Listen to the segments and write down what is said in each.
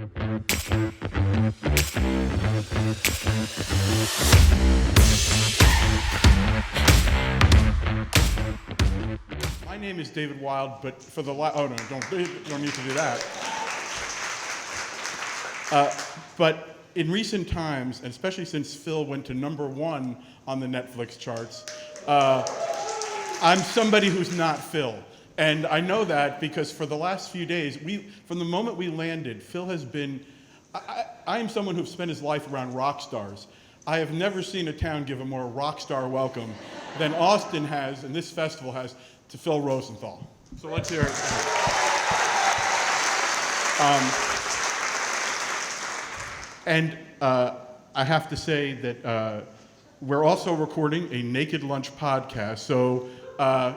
My name is David Wild, but for the oh no, don't need to do that. But in recent times, and especially since Phil went to #1 on the Netflix charts, I'm somebody who's not Phil. And I know that because for the last few days, from the moment we landed, Phil has been, I am someone who's spent his life around rock stars. I have never seen a town give a more rock star welcome than Austin has, and this festival has, to Phil Rosenthal. So let's hear it. And I have to say that we're also recording a Naked Lunch podcast, so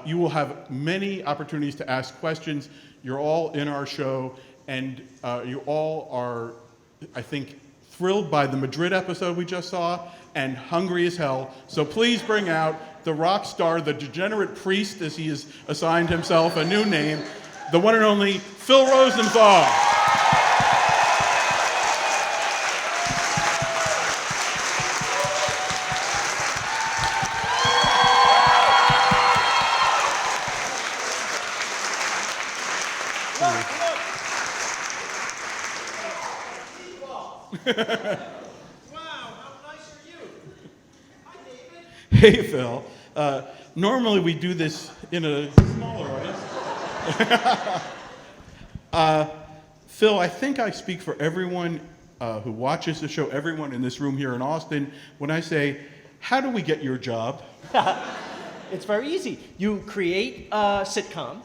you will have many opportunities to ask questions. You're all in our show, and you all are, I think, thrilled by the Madrid episode we just saw, and hungry as hell. So please bring out the rock star, the degenerate priest, as he has assigned himself a new name, the one and only Phil Rosenthal. Wow, how nice are you? Hi, David. Hey, Phil. Normally we do this in a smaller audience. Phil, I think I speak for everyone who watches the show, everyone in this room here in Austin, when I say, how do we get your job? It's very easy. You create a sitcom,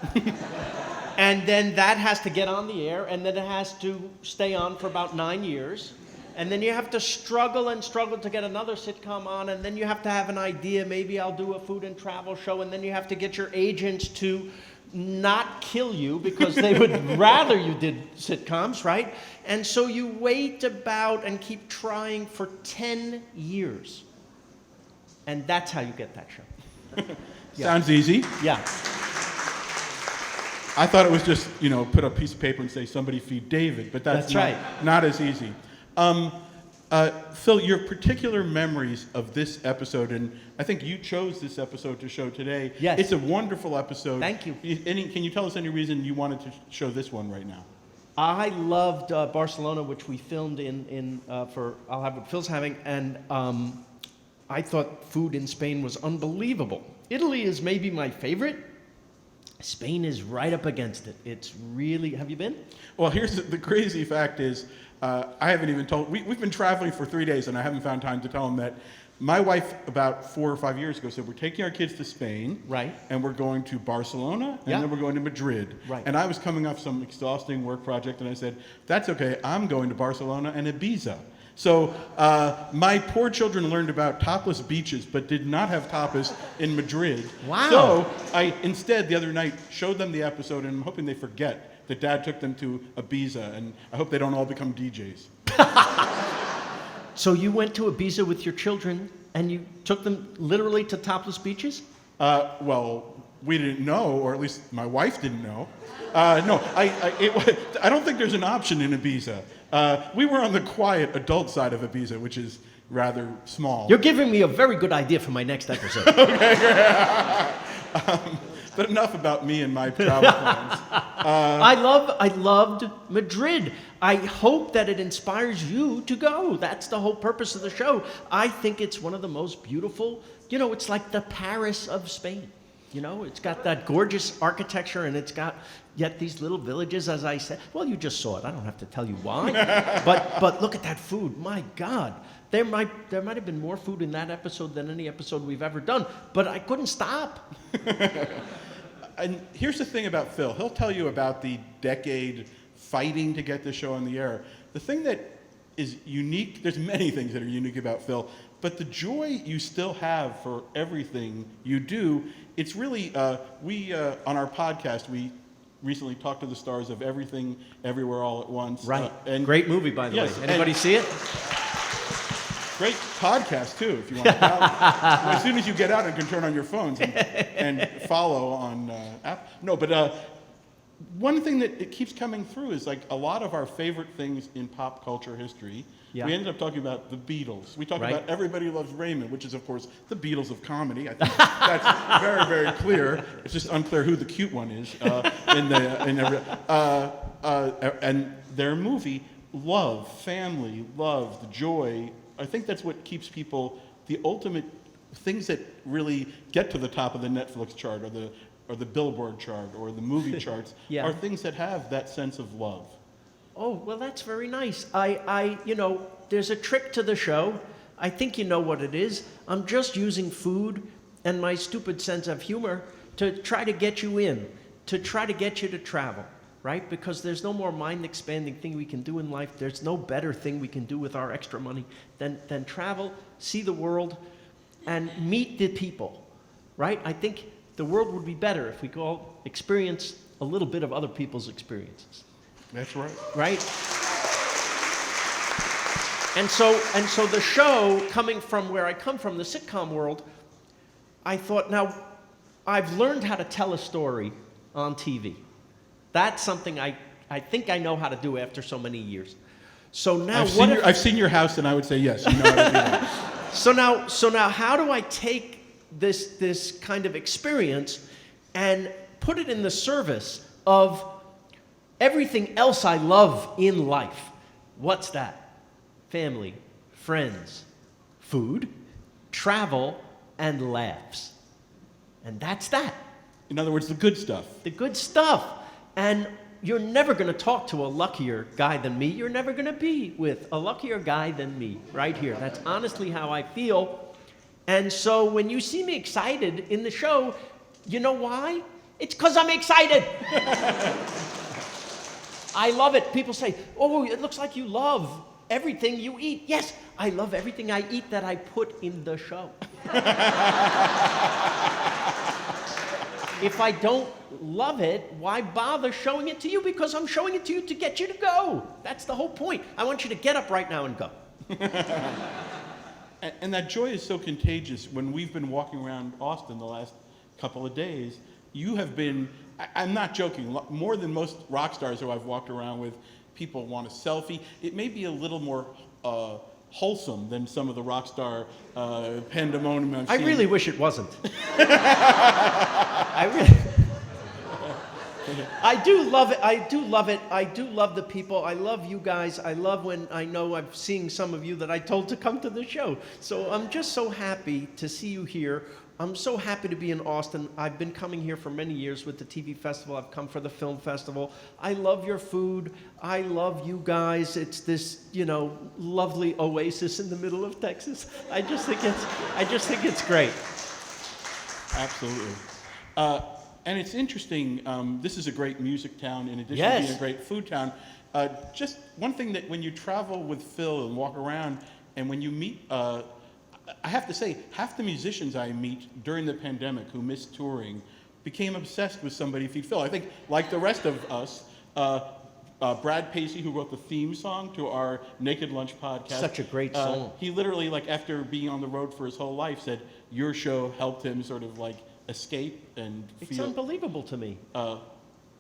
and then that has to get on the air, and then it has to stay on for about 9 years. And then you have to struggle and struggle to get another sitcom on, and then you have to have an idea, maybe I'll do a food and travel show, and then you have to get your agents to not kill you because they would rather you did sitcoms, right? And so you wait about and keep trying for 10 years. And that's how you get that show. Yeah. Sounds easy. Yeah. I thought it was just, put a piece of paper and say, somebody feed David, but that's right. Not as easy. Phil, your particular memories of this episode, and I think you chose this episode to show today. Yes. It's a wonderful episode. Thank you. Can you tell us any reason you wanted to show this one right now? I loved Barcelona, which we filmed for I'll Have What Phil's Having, and I thought food in Spain was unbelievable. Italy is maybe my favorite. Spain is right up against it. It's really, have you been? Well, here's the crazy fact is, I haven't even told, we've been traveling for 3 days and I haven't found time to tell them that my wife about 4 or 5 years ago said, we're taking our kids to Spain. Right. And we're going to Barcelona and then we're going to Madrid. Right. And I was coming off some exhausting work project and I said, that's okay, I'm going to Barcelona and Ibiza. So my poor children learned about topless beaches, but did not have tapas in Madrid. Wow. So I instead the other night showed them the episode, and I'm hoping they forget that Dad took them to Ibiza, and I hope they don't all become DJs. So you went to Ibiza with your children, and you took them literally to topless beaches? Well, we didn't know, or at least my wife didn't know. No, I don't think there's an option in Ibiza. We were on the quiet adult side of Ibiza, which is rather small. You're giving me a very good idea for my next episode. Okay, but enough about me and my travel plans. I loved Madrid. I hope that it inspires you to go. That's the whole purpose of the show. I think it's one of the most beautiful, it's like the Paris of Spain. It's got that gorgeous architecture, and it's got yet these little villages, as I said. Well, you just saw it. I don't have to tell you why. But look at that food. My God. There might have been more food in that episode than any episode we've ever done, but I couldn't stop. And here's the thing about Phil. He'll tell you about the decade fighting to get the show on the air. The thing that is unique, there's many things that are unique about Phil, but the joy you still have for everything you do, it's really, on our podcast, we recently talked to the stars of Everything, Everywhere, All at Once. Right. And great movie, by the way. Anybody see it? Great podcast, too, if you want to. As soon as you get out, you can turn on your phones and follow on app. No, but one thing that it keeps coming through is like a lot of our favorite things in pop culture history. Yeah. We ended up talking about the Beatles. We talked Right. about Everybody Loves Raymond, which is, of course, the Beatles of comedy. I think that's very, very clear. It's just unclear who the cute one is and their movie, love, family, love, the joy. I think that's what keeps people, the ultimate things that really get to the top of the Netflix chart or the Billboard chart or the movie charts Yeah. are things that have that sense of love. Oh, well, that's very nice. There's a trick to the show. I think you know what it is. I'm just using food and my stupid sense of humor to try to get you in, to try to get you to travel, right? Because there's no more mind-expanding thing we can do in life. There's no better thing we can do with our extra money than travel, see the world, and meet the people, right? I think the world would be better if we could all experience a little bit of other people's experiences. That's right. Right? And so the show, coming from where I come from, the sitcom world, I thought, now, I've learned how to tell a story on TV. That's something I think I know how to do after so many years. So now I've seen your house, and I would say yes, you know how to do that. So now how do I take this kind of experience and put it in the service of everything else I love in life? What's that? Family, friends, food, travel, and laughs. And that's that. In other words, the good stuff. The good stuff. And you're never going to talk to a luckier guy than me. You're never going to be with a luckier guy than me right here. That's honestly how I feel. And so when you see me excited in the show, you know why? It's because I'm excited. I love it. People say, oh, it looks like you love everything you eat. Yes, I love everything I eat that I put in the show. If I don't love it, why bother showing it to you? Because I'm showing it to you to get you to go. That's the whole point. I want you to get up right now and go. And that joy is so contagious. When we've been walking around Austin the last couple of days, you have been, I'm not joking, more than most rock stars who I've walked around with, people want a selfie. It may be a little more wholesome than some of the rock star pandemonium I've seen. I really wish it wasn't. I do love it. I do love it. I do love the people. I love you guys. I love when I know I'm seeing some of you that I told to come to the show. So I'm just so happy to see you here. I'm so happy to be in Austin. I've been coming here for many years with the TV festival. I've come for the film festival. I love your food. I love you guys. It's this, lovely oasis in the middle of Texas. I just think it's great. Absolutely. And it's interesting, this is a great music town in addition to being a great food town. Just one thing that when you travel with Phil and walk around and when you meet, I have to say, half the musicians I meet during the pandemic who missed touring became obsessed with Somebody Feed Phil. I think, like the rest of us, Brad Pacey, who wrote the theme song to our Naked Lunch podcast. Such a great song. He literally, after being on the road for his whole life, said your show helped him sort of escape and feel. It's unbelievable to me.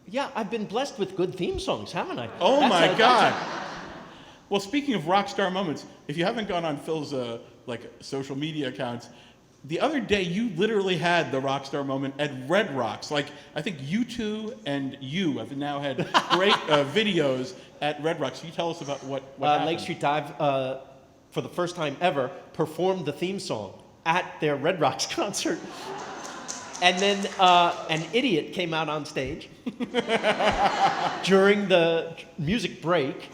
Yeah, I've been blessed with good theme songs, haven't I? Oh my God! Well, speaking of rock star moments, if you haven't gone on Phil's social media accounts, the other day you literally had the rock star moment at Red Rocks. I think you two and you have now had great videos at Red Rocks. Can you tell us about what happened? Lake Street Dive, for the first time ever, performed the theme song at their Red Rocks concert. And then an idiot came out on stage during the music break,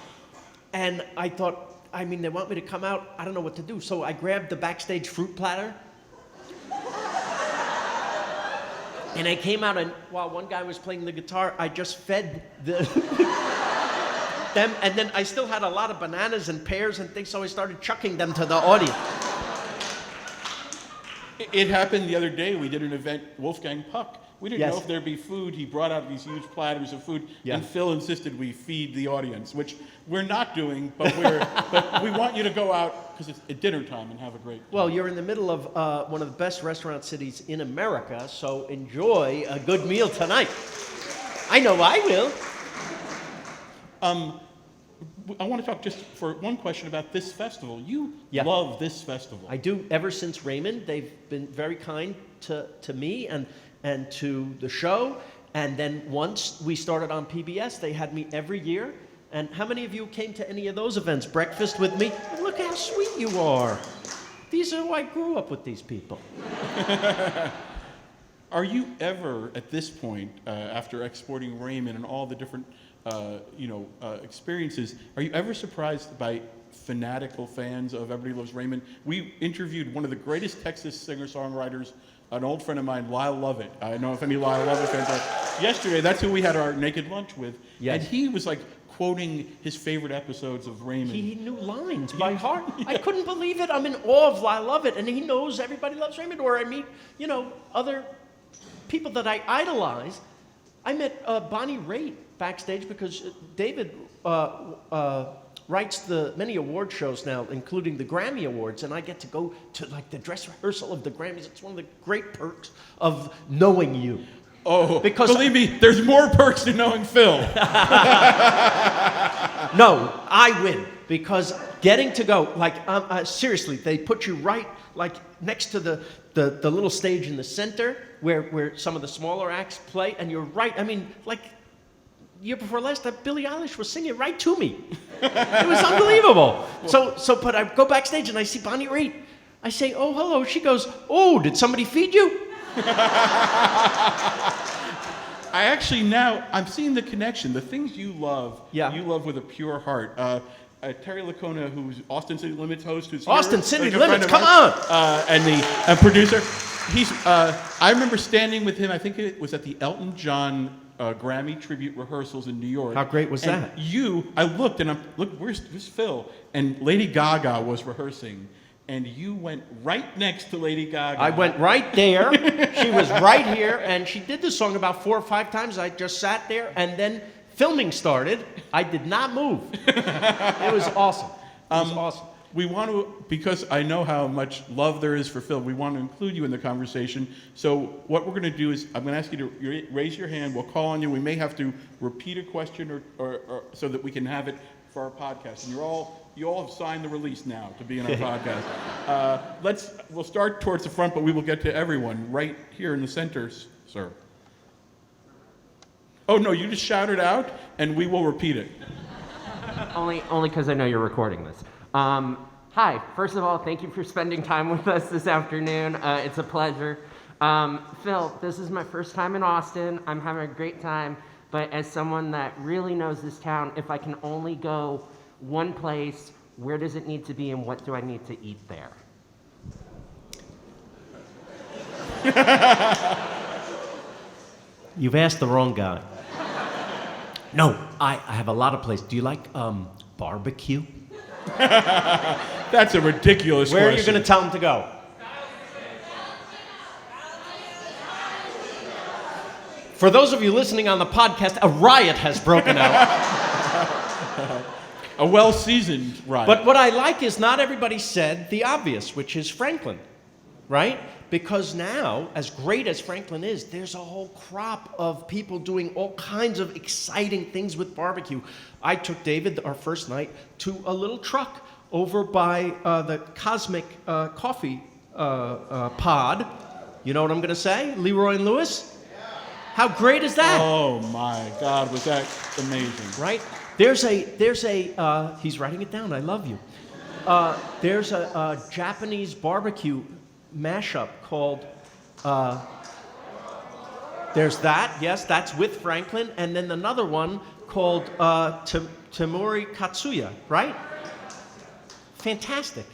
and I thought, they want me to come out, I don't know what to do. So I grabbed the backstage fruit platter, and I came out, and while one guy was playing the guitar, I just fed them, and then I still had a lot of bananas and pears and things, so I started chucking them to the audience. It happened the other day. We did an event, Wolfgang Puck. We didn't Yes. know if there'd be food. He brought out these huge platters of food, and Phil insisted we feed the audience, which we're not doing, but we want you to go out because it's at dinner time and have a great time. Well, you're in the middle of one of the best restaurant cities in America, so enjoy a good meal tonight. I know I will. I want to talk just for one question about this festival. You Yeah. love this festival. I do. Ever since Raymond, they've been very kind to me and to the show. And then once we started on PBS, they had me every year. And how many of you came to any of those events? Breakfast with me? Look how sweet you are. These are, I grew up with these people. Are you ever, at this point, after exporting Raymond and all the different, experiences, are you ever surprised by fanatical fans of Everybody Loves Raymond? We interviewed one of the greatest Texas singer-songwriters, an old friend of mine, Lyle Lovett. I don't know if any Lyle Lovett fans are. Yesterday, that's who we had our naked lunch with. Yes. And he was like quoting his favorite episodes of Raymond. He knew lines by heart. Yeah. I couldn't believe it. I'm in awe of Lyle Lovett, and he knows Everybody Loves Raymond. Or I meet, other people that I idolize. I met Bonnie Raitt backstage because David writes the many award shows now, including the Grammy Awards, and I get to go to like the dress rehearsal of the Grammys. It's one of the great perks of knowing you. Oh, because believe me, there's more perks to knowing Phil. No, I win because getting to go, seriously, they put you right like next to the little stage in the center where some of the smaller acts play, and you're right. I mean, like year before last, Billie Eilish was singing right to me. It was unbelievable. But I go backstage and I see Bonnie Raitt. I say, "Oh, hello." She goes, "Oh, did somebody feed you?" I'm seeing the connection. The things you love, you love with a pure heart. Terry Lacona, who's Austin City Limits host, who's Austin here, City like Limits, come on! And the producer. I remember standing with him, I think it was at the Elton John Grammy tribute rehearsals in New York. How great was that? I looked and where's Phil? And Lady Gaga was rehearsing. And you went right next to Lady Gaga. I went right there. She was right here, and she did the song about 4 or 5 times. I just sat there, and then filming started. I did not move. It was awesome. It was awesome. We want to, because I know how much love there is for Phil, we want to include you in the conversation. So what we're going to do is, I'm going to ask you to raise your hand. We'll call on you. We may have to repeat a question or so that we can have it for our podcast. And you all have signed the release now to be in our podcast. We'll start towards the front, but we will get to everyone right here in the center, sir. Oh no, you just shout it out, and we will repeat it. Only because I know you're recording this. Hi, first of all, thank you for spending time with us this afternoon. It's a pleasure. Phil, this is my first time in Austin. I'm having a great time, but as someone that really knows this town, if I can only go one place, where does it need to be and what do I need to eat there? You've asked the wrong guy. No, I have a lot of places. Do you like barbecue? That's a ridiculous Where question. are you going to tell him to go? For those of you listening on the podcast, a riot has broken out. A well-seasoned riot. But what I like is not everybody said the obvious, which is Franklin, right? Because now, as great as Franklin is, there's a whole crop of people doing all kinds of exciting things with barbecue. I took David, our first night, to a little truck over by the Cosmic Coffee pod. You know what I'm going to say? Leroy and Lewis? How great is that? Oh my God, was that amazing. Right? There's a he's writing it down, I love you. There's a Japanese barbecue mashup called, there's that, yes, that's with Franklin, and then another one called Temuri Katsuya, right? Fantastic.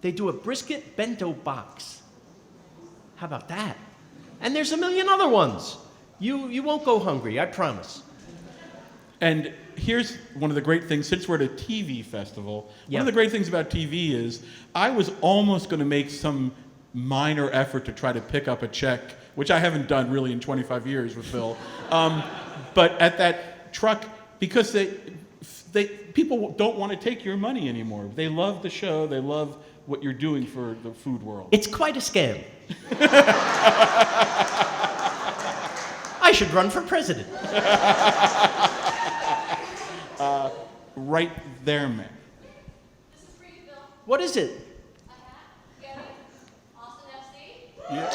They do a brisket bento box. How about that? And there's a million other ones. You won't go hungry, I promise. And here's one of the great things, since we're at a TV festival, one of the great things about TV is I was almost going to make some minor effort to try to pick up a check, which I haven't done really in 25 years with Phil. But at that truck, because people don't want to take your money anymore. They love the show. They love what you're doing for the food world. It's quite a scam. I should run for president. Right there, man. This is for you, Bill. What is it? A hat. Get it? Austin FC. Yeah.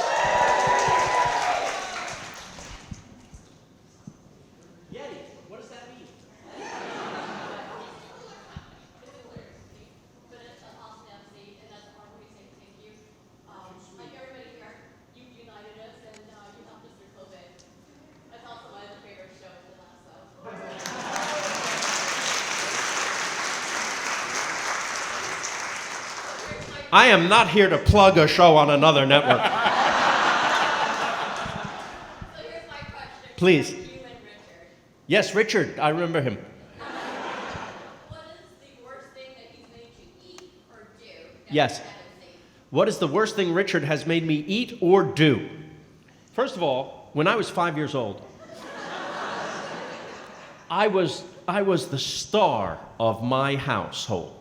Yeti. What does that mean? But it's an Austin FC, and that's part of me saying thank you. Like everybody here, you united us, and you helped us through COVID. That's also my other favorite show in the last I am not here to plug a show on another network. So here's my question. Please. For you and Richard. Yes, Richard. I remember him. What is the worst thing that he's made you eat or do that Yes. you haven't seen? What is the worst thing Richard has made me eat or do? First of all, when I was 5 years old, I was the star of my household.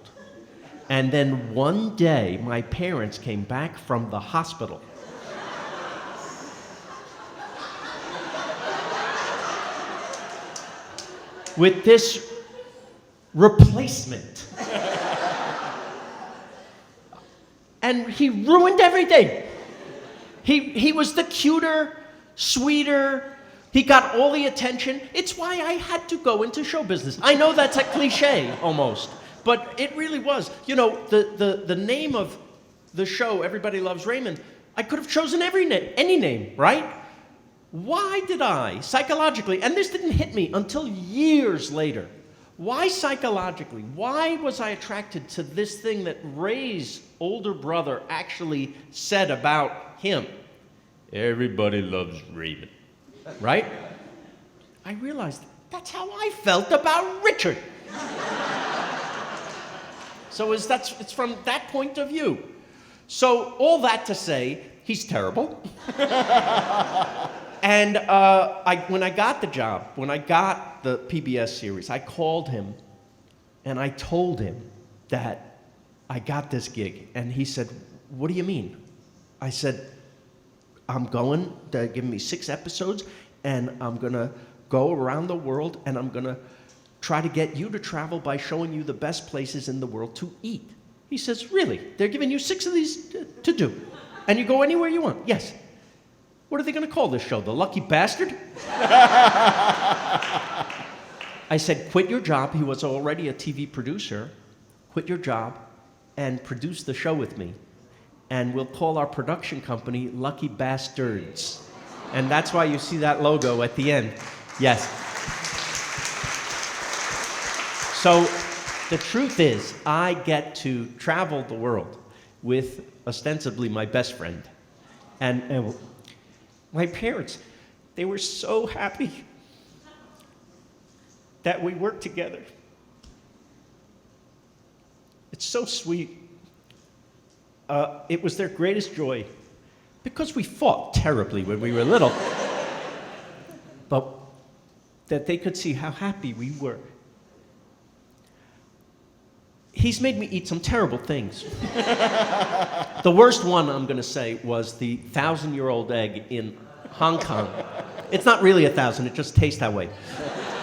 And then one day, my parents came back from the hospital. With this replacement. And he ruined everything. He was the cuter, sweeter. He got all the attention. It's why I had to go into show business. I know that's a cliche almost, but it really was. You know, the name of the show, Everybody Loves Raymond, I could have chosen any name, right? Why did I, psychologically, and this didn't hit me until years later, why psychologically, why was I attracted to this thing that Ray's older brother actually said about him? Everybody loves Raymond, right? I realized that's how I felt about Richard. So it's from that point of view. So all that to say, he's terrible. And when I got the job, when I got the PBS series, I called him and I told him that I got this gig. And he said, "What do you mean?" I said, "I'm going, they're giving me 6 episodes, and I'm going to go around the world, and I'm going to try to get you to travel by showing you the best places in the world to eat." He says, "Really? They're giving you 6 of these to do? And you go anywhere you want?" "Yes." "What are they going to call this show? The Lucky Bastard?" I said, "Quit your job." He was already a TV producer. "Quit your job and produce the show with me. And we'll call our production company Lucky Bastards." And that's why you see that logo at the end. Yes. So the truth is, I get to travel the world with ostensibly my best friend. And my parents, they were so happy that we worked together. It's so sweet. It was their greatest joy, because we fought terribly when we were little, but that they could see how happy we were. He's made me eat some terrible things. The worst one, I'm going to say, was the 1,000-year-old egg in Hong Kong. It's not really 1,000, it just tastes that way.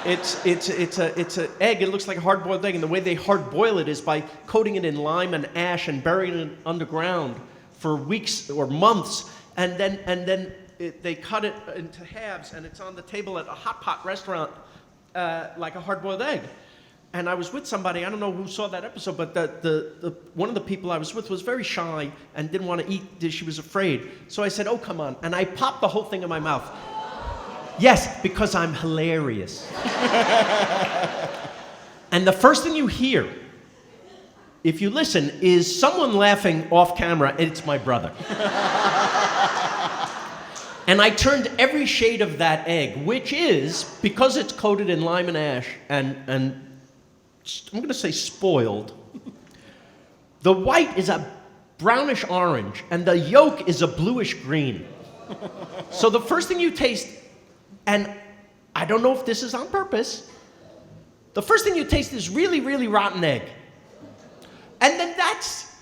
It's an egg. It looks like a hard-boiled egg, and the way they hard-boil it is by coating it in lime and ash and burying it underground for weeks or months, and then they cut it into halves, and it's on the table at a hot pot restaurant like a hard-boiled egg. And I was with somebody, I don't know who saw that episode, but the one of the people I was with was very shy and didn't want to eat. She was afraid. So I said, "Oh, come on." And I popped the whole thing in my mouth. Yes, because I'm hilarious. And the first thing you hear, if you listen, is someone laughing off camera, and it's my brother. And I turned every shade of that egg, which is, because it's coated in lime and ash, and I'm going to say spoiled. The white is a brownish orange, and the yolk is a bluish green. So the first thing you taste, and I don't know if this is on purpose, the first thing you taste is really, really rotten egg. And then that's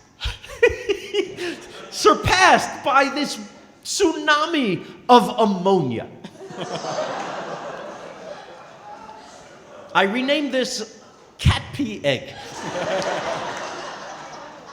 surpassed by this tsunami of ammonia. I renamed this cat pee egg.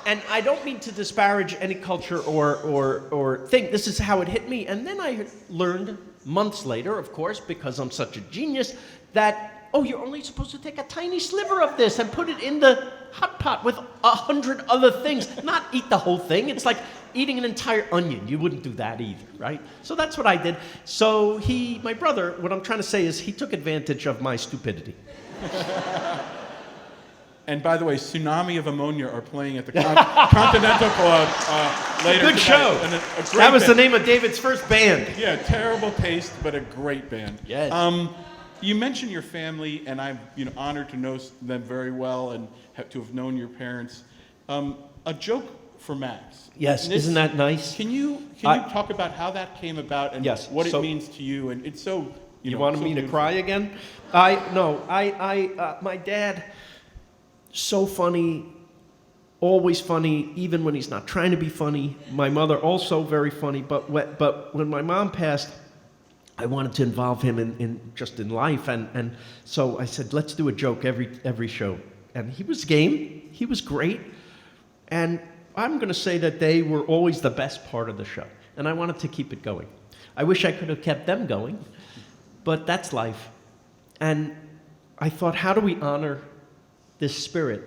And I don't mean to disparage any culture or thing. This is how it hit me. And then I learned months later, of course, because I'm such a genius, that, oh, you're only supposed to take a tiny sliver of this and put it in the hot pot with 100 other things, not eat the whole thing. It's like eating an entire onion. You wouldn't do that either, right? So that's what I did. So my brother, what I'm trying to say is he took advantage of my stupidity. And by the way, Tsunami of Ammonia are playing at the Continental Club later Good tonight. show. And a great That was the band. name of David's first band. Yeah, terrible taste, but a great band. Yes. You mentioned your family, and I'm honored to know them very well and to have known your parents. A joke for Max. Yes, And this- isn't that nice? Can you talk about how that came about and Yes, what so- it means to you? And it's so You wanted so me to beautiful. cry again? My dad, so funny, always funny, even when he's not trying to be funny. My mother, also very funny, but when my mom passed, I wanted to involve him in life, and so I said, let's do a joke every show. And he was game, he was great, and I'm going to say that they were always the best part of the show, and I wanted to keep it going. I wish I could have kept them going, but that's life. And I thought, how do we honor this spirit?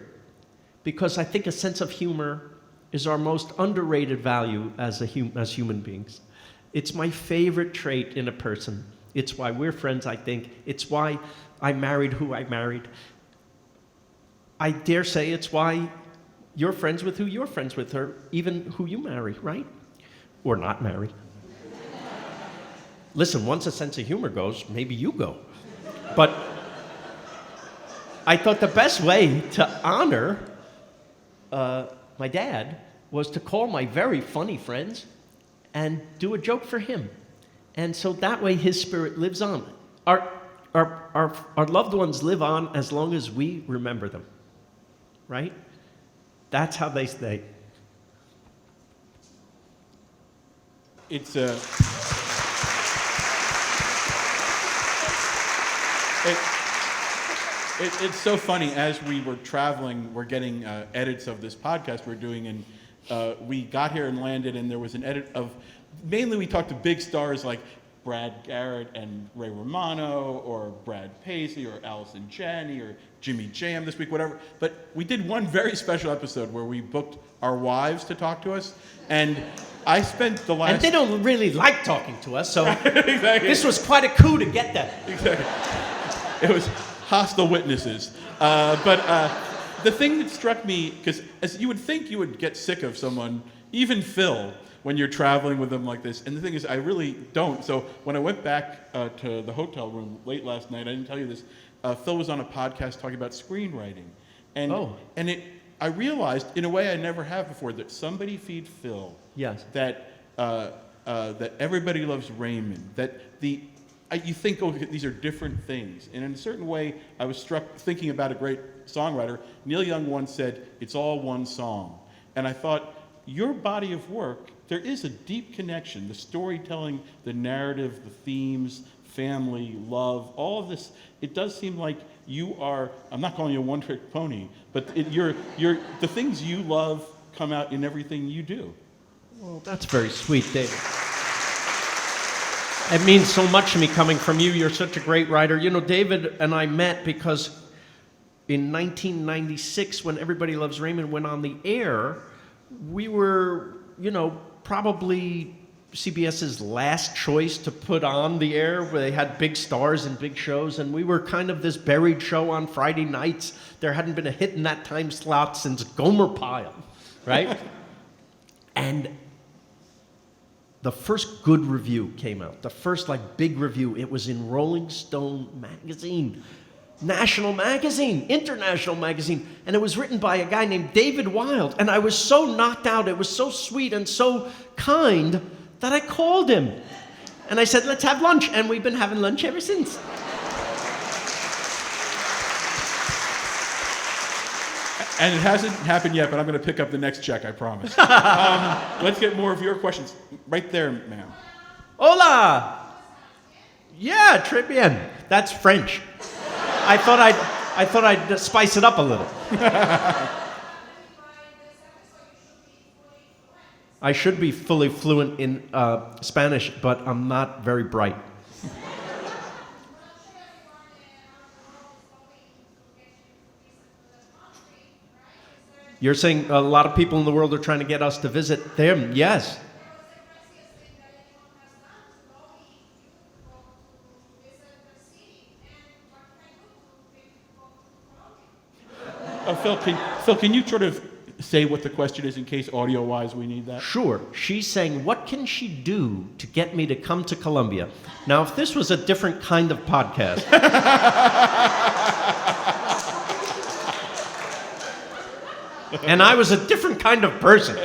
Because I think a sense of humor is our most underrated value as human beings. It's my favorite trait in a person. It's why we're friends, I think. It's why I married who I married. I dare say it's why you're friends with who you're friends with, or even who you marry, right? Or not marry. Listen, once a sense of humor goes, maybe you go. But I thought the best way to honor my dad was to call my very funny friends and do a joke for him. And so that way his spirit lives on. Our loved ones live on as long as we remember them, right? That's how they stay. It's it's so funny. As we were traveling, we're getting edits of this podcast we're doing, and we got here and landed, and there was an edit of, mainly we talked to big stars like Brad Garrett and Ray Romano, or Brad Paisley, or Allison Janney, or Jimmy Jam this week, whatever. But we did one very special episode where we booked our wives to talk to us, and I spent the last... And they don't really like talking to us, so Exactly. this was quite a coup to get them. Exactly. It was hostile witnesses. But the thing that struck me, because as you would think you would get sick of someone, even Phil, when you're traveling with them like this. And the thing is, I really don't. So when I went back to the hotel room late last night, I didn't tell you this, Phil was on a podcast talking about screenwriting. And I realized, in a way I never have before, that somebody feed Phil. Yes. That everybody loves Raymond. That you think, oh, these are different things. And in a certain way, I was struck thinking about a great songwriter. Neil Young once said, "It's all one song." And I thought, your body of work, there is a deep connection. The storytelling, the narrative, the themes, family, love, all of this. It does seem like you are, I'm not calling you a one-trick pony, but the things you love come out in everything you do. Well, that's very sweet, David. It means so much to me coming from you. You're such a great writer. You know, David and I met because in 1996, when Everybody Loves Raymond went on the air, we were, probably CBS's last choice to put on the air, where they had big stars and big shows, and we were kind of this buried show on Friday nights. There hadn't been a hit in that time slot since Gomer Pyle, right? And the first good review came out, the first big review. It was in Rolling Stone magazine, national magazine, international magazine, and it was written by a guy named David Wilde. And I was so knocked out, it was so sweet and so kind that I called him. And I said, let's have lunch, and we've been having lunch ever since. And it hasn't happened yet, but I'm going to pick up the next check, I promise. Let's get more of your questions. Right there, ma'am. Hola! Yeah, très bien. That's French. I thought I'd spice it up a little. I should be fully fluent in Spanish, but I'm not very bright. You're saying a lot of people in the world are trying to get us to visit them? Yes. Phil, can you sort of say what the question is in case audio-wise we need that? Sure. She's saying, what can she do to get me to come to Colombia? Now, if this was a different kind of podcast, and I was a different kind of person,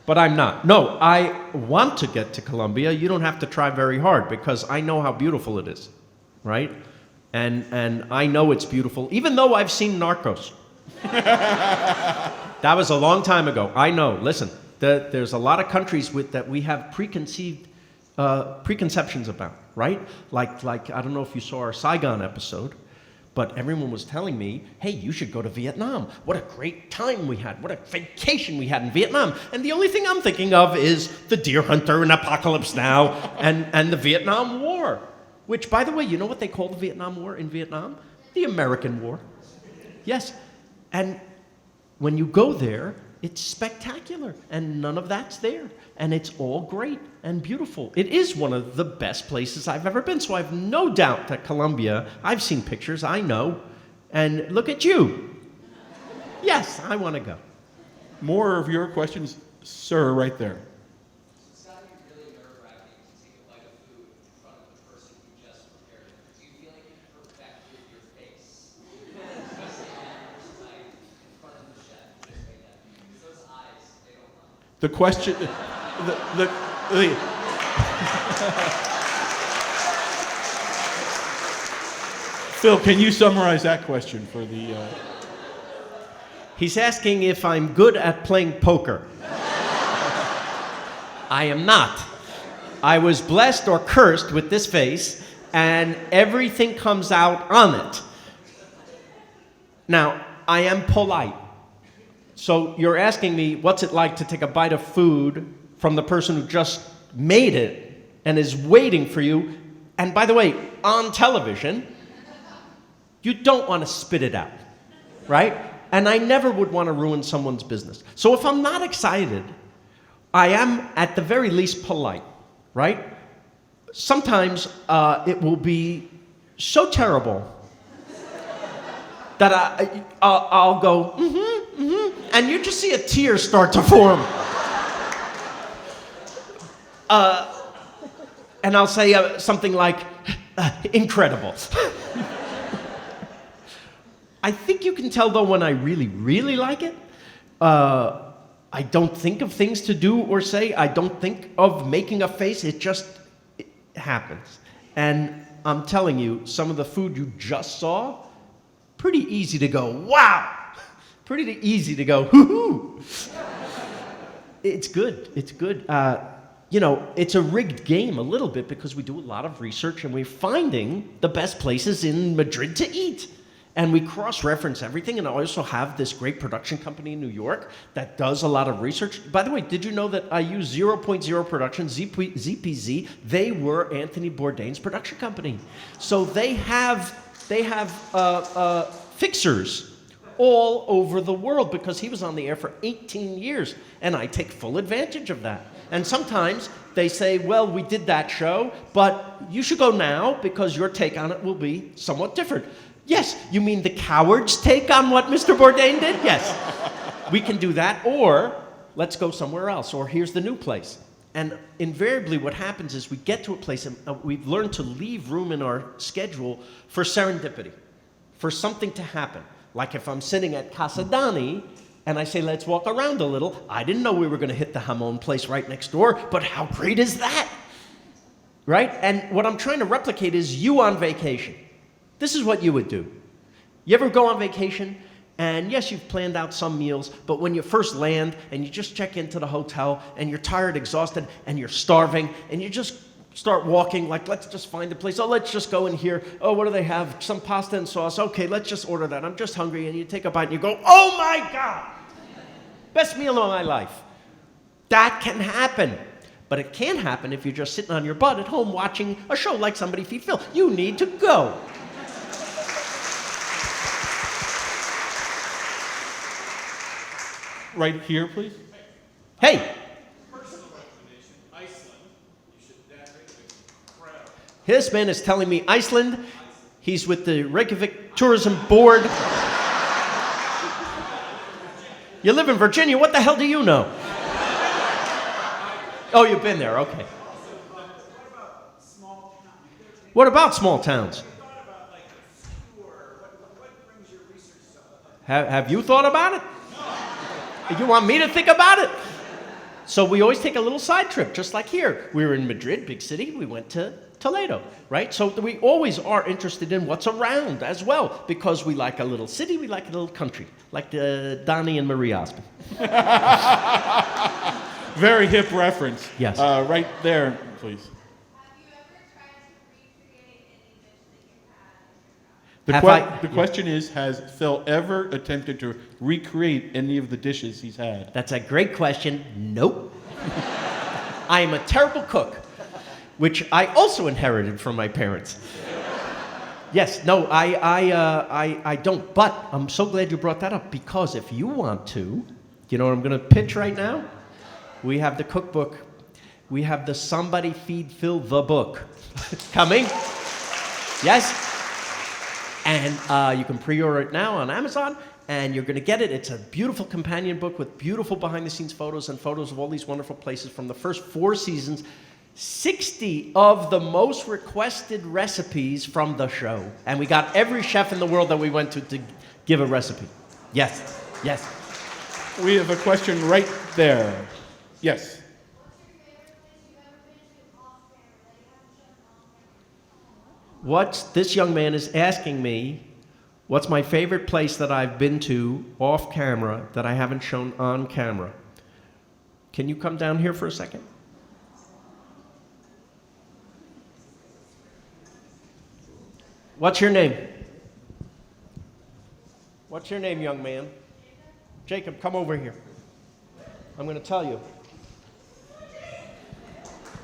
but I'm not. No, I want to get to Colombia. You don't have to try very hard because I know how beautiful it is, right? And I know it's beautiful, even though I've seen Narcos. That was a long time ago. I know. Listen, there's a lot of countries that we have preconceptions about, right? Like I don't know if you saw our Saigon episode, but everyone was telling me, hey, you should go to Vietnam. What a great time we had. What a vacation we had in Vietnam. And the only thing I'm thinking of is the Deer Hunter and Apocalypse Now and the Vietnam War. Which, by the way, you know what they call the Vietnam War in Vietnam? The American War. Yes. And when you go there, it's spectacular. And none of that's there. And it's all great and beautiful. It is one of the best places I've ever been. So I have no doubt that Colombia, I've seen pictures, I know. And look at you. Yes, I want to go. More of your questions, sir, right there. It's got to be really nerve-wracking to take a bite of food in front of the person who just prepared it. Do you feel like it perfected your face? Especially like in front of the chef who just made that. Because those eyes, they don't lie. The question, Phil, can you summarize that question for the? He's asking if I'm good at playing poker. I am not. I was blessed or cursed with this face, and everything comes out on it. Now, I am polite. So you're asking me, what's it like to take a bite of food from the person who just made it and is waiting for you? And by the way, on television, you don't want to spit it out, right? And I never would want to ruin someone's business. So if I'm not excited, I am at the very least polite, right? Sometimes it will be so terrible that I'll go, and you just see a tear start to form. And I'll say something like, incredible. I think you can tell, though, when I really, really like it. I don't think of things to do or say. I don't think of making a face. It happens. And I'm telling you, some of the food you just saw, pretty easy to go, wow! Pretty easy to go, hoo-hoo! It's good. It's good. It's a rigged game a little bit because we do a lot of research and we're finding the best places in Madrid to eat. And we cross-reference everything, and I also have this great production company in New York that does a lot of research. By the way, did you know that I use 0.0 Production, ZPZ? They were Anthony Bourdain's production company. So they have fixers all over the world because he was on the air for 18 years, and I take full advantage of that. And sometimes they say, well, we did that show, but you should go now because your take on it will be somewhat different. Yes, you mean the coward's take on what Mr. Bourdain did? Yes. We can do that, or let's go somewhere else, or here's the new place. And invariably what happens is we get to a place and we've learned to leave room in our schedule for serendipity, for something to happen. Like if I'm sitting at Casa Dani and I say, let's walk around a little, I didn't know we were going to hit the jamon place right next door, but how great is that? Right? And what I'm trying to replicate is you on vacation. This is what you would do. You ever go on vacation, and yes, you've planned out some meals, but when you first land, and you just check into the hotel, and you're tired, exhausted, and you're starving, and you just start walking, like, let's just find a place. Oh, let's just go in here. Oh, what do they have? Some pasta and sauce. Okay, let's just order that. I'm just hungry. And you take a bite and you go, oh my God, best meal of my life. That can happen. But it can't happen if you're just sitting on your butt at home watching a show like Somebody Feed Phil. You need to go. Right here, please. Hey. This man is telling me Iceland. He's with the Reykjavik Tourism Board. You live in Virginia. What the hell do you know? Oh, you've been there. Okay. What about small towns? Have you thought about it? You want me to think about it? So we always take a little side trip, just like here. We were in Madrid, big city. We went to Toledo, right? So we always are interested in what's around as well, because we like a little city, we like a little country, like Donnie and Marie Osmond. Very hip reference. Yes. Right there, please. Have you ever tried to recreate any dish that you've had? The question is, has Phil ever attempted to recreate any of the dishes he's had? That's a great question. Nope. I am a terrible cook, which I also inherited from my parents. Yes, no, I don't. But I'm so glad you brought that up, because if you want to, you know what I'm going to pitch right now? We have the cookbook. We have the Somebody Feed Phil the book coming. Yes. And you can pre-order it now on Amazon, and you're going to get it. It's a beautiful companion book with beautiful behind-the-scenes photos and photos of all these wonderful places from the first 4 seasons. 60 of the most requested recipes from the show. And we got every chef in the world that we went to give a recipe. Yes, yes. We have a question right there. Yes. This young man is asking me, what's my favorite place that I've been to off camera that I haven't shown on camera? Can you come down here for a second? What's your name? What's your name, young man? Jacob, come over here. I'm going to tell you.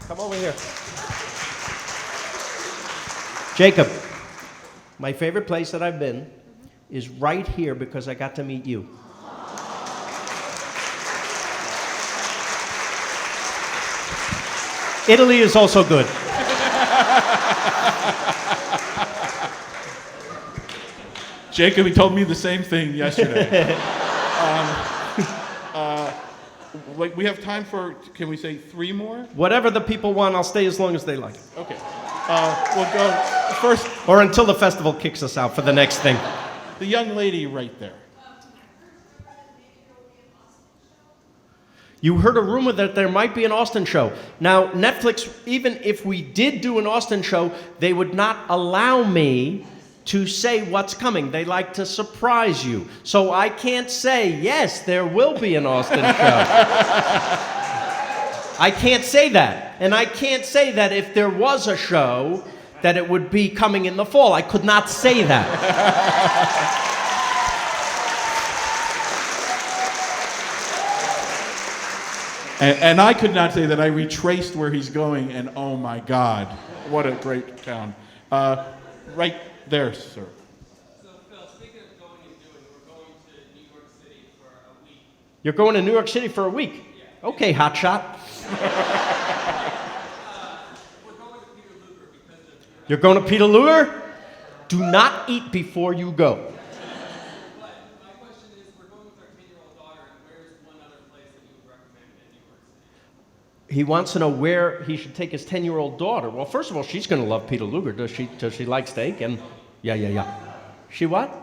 Come over here. Jacob, my favorite place that I've been is right here because I got to meet you. Italy is also good. Jacob, he told me the same thing yesterday. We have time for, can we say 3 more? Whatever the people want, I'll stay as long as they like. Okay. We'll go first. Or until the festival kicks us out for the next thing. The young lady right there. You heard a rumor that there might be an Austin show. Now, Netflix, even if we did do an Austin show, they would not allow me to say what's coming. They like to surprise you. So I can't say, yes, there will be an Austin show. I can't say that. And I can't say that if there was a show, that it would be coming in the fall. I could not say that. And I could not say that I retraced where he's going, and oh my God, what a great town. Right there, sir. So, Phil, speaking of going and doing, we're going to New York City for a week. You're going to New York City for a week? Yeah. Okay, hotshot. We're going to Peter Luger because of You're going to Peter Luger? Do not eat before you go. But my question is, we're going with our 10-year-old daughter, and where is one other place that you would recommend in New York City? He wants to know where he should take his 10-year-old daughter. Well, first of all, she's going to love Peter Luger. Does she like steak? And yeah. She what?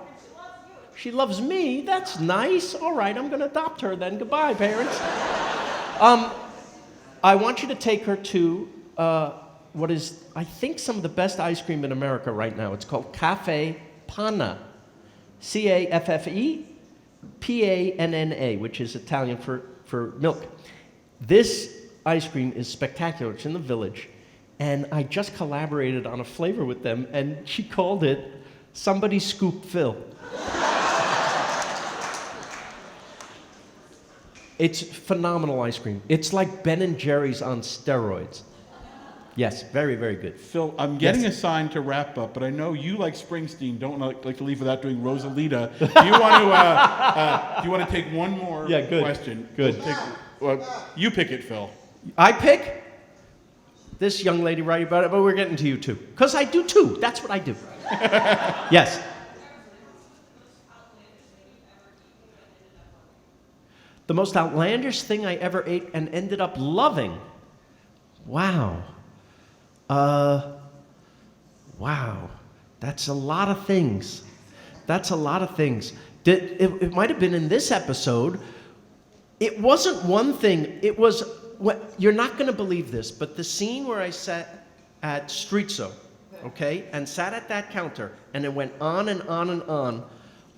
She loves me? That's nice. All right, I'm going to adopt her then. Goodbye, parents. I want you to take her to what is, I think, some of the best ice cream in America right now. It's called Cafe Panna. Caffe Panna, which is Italian for milk. This ice cream is spectacular. It's in the Village. and I just collaborated on a flavor with them, and she called it Somebody Scoop Phil. It's phenomenal ice cream. It's like Ben & Jerry's on steroids. Yes, very, very good. Phil, I'm getting Yes. a sign to wrap up, but I know you, like Springsteen, don't like to leave without doing Rosalita. Do you want to take one more Yeah, good. question? Good. You pick it, Phil. I pick this young lady right about it, but we're getting to you too. Because I do too. That's what I do. Yes. The most outlandish thing I ever ate and ended up loving. Wow. Wow. That's a lot of things. That's a lot of things. It might have been in this episode. It wasn't one thing. It was, you're not going to believe this, but the scene where I sat at Streetso, okay, and sat at that counter, and it went on and on and on.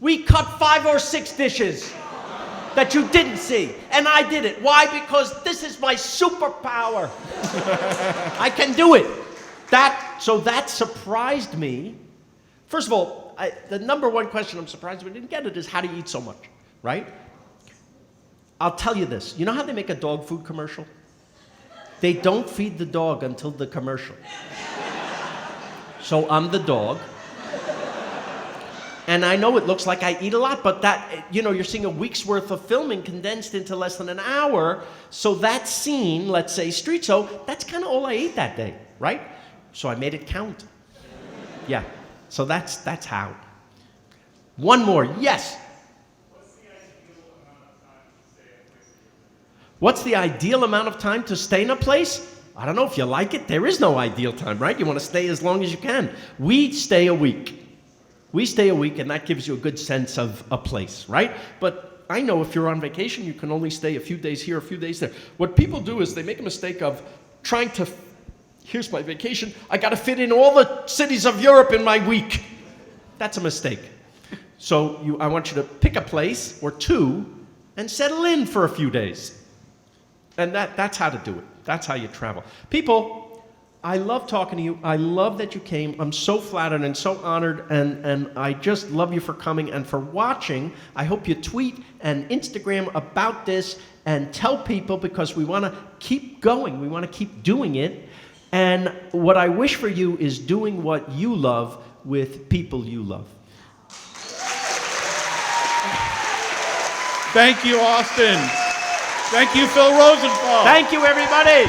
We cut 5 or 6 dishes that you didn't see, and I did it. Why? Because this is my superpower. I can do it. So that surprised me. First of all, the number one question I'm surprised we didn't get it is, how do you eat so much, right? I'll tell you this. You know how they make a dog food commercial? They don't feed the dog until the commercial. So I'm the dog. And I know it looks like I eat a lot, but that, you're seeing a week's worth of filming condensed into less than an hour. So that scene, let's say Streetso, that's kind of all I ate that day, right? So I made it count. Yeah. So that's how. One more. Yes. What's the ideal amount of time to stay in a place? I don't know if you like it. There is no ideal time, right? You want to stay as long as you can. We stay a week. We stay a week, and that gives you a good sense of a place, right? But I know if you're on vacation, you can only stay a few days here, a few days there. What people do is they make a mistake of trying to, here's my vacation, I got to fit in all the cities of Europe in my week. That's a mistake. So I want you to pick a place or two and settle in for a few days. And that's how to do it. That's how you travel. People, I love talking to you. I love that you came. I'm so flattered and so honored, and I just love you for coming and for watching. I hope you tweet and Instagram about this and tell people, because we want to keep going. We want to keep doing it. And what I wish for you is doing what you love with people you love. Thank you, Austin. Thank you, Phil Rosenthal. Thank you, everybody.